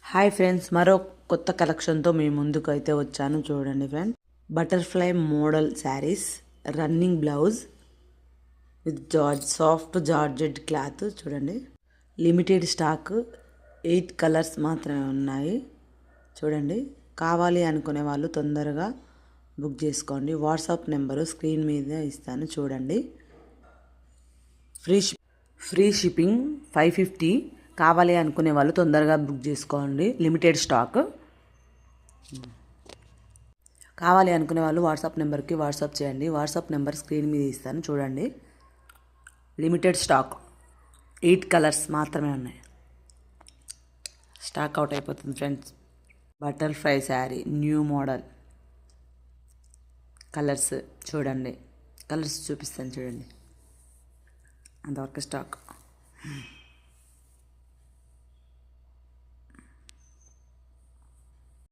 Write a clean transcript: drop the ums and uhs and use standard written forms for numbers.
Hi friends, మరో కొత్త కలెక్షన్తో మీ ముందుకు అయితే వచ్చాను. చూడండి friends, butterfly model saris, running blouse with soft georgette cloth. చూడండి, లిమిటెడ్ స్టాక్, 8 కలర్స్ మాత్రమే ఉన్నాయి. చూడండి, కావాలి అనుకునే వాళ్ళు తొందరగా బుక్ చేసుకోండి. వాట్సాప్ నెంబరు స్క్రీన్ మీద ఇస్తాను. చూడండి, ఫ్రీ షిప్పింగ్ 550. కావాలి అనుకునే వాళ్ళు తొందరగా బుక్ చేసుకోండి. Limited stock. కావాలి అనుకునే వాళ్ళు వాట్సాప్ నెంబర్కి వాట్సాప్ చేయండి. వాట్సాప్ నెంబర్ స్క్రీన్ మీద ఇస్తాను. చూడండి, లిమిటెడ్ స్టాక్, 8 కలర్స్ మాత్రమే ఉన్నాయి. స్టాక్ అవుట్ అయిపోతుంది friends. Butterfly sari, new model colours. చూడండి, కలర్స్ చూపిస్తాను. చూడండి, అంతవరకు స్టాక్.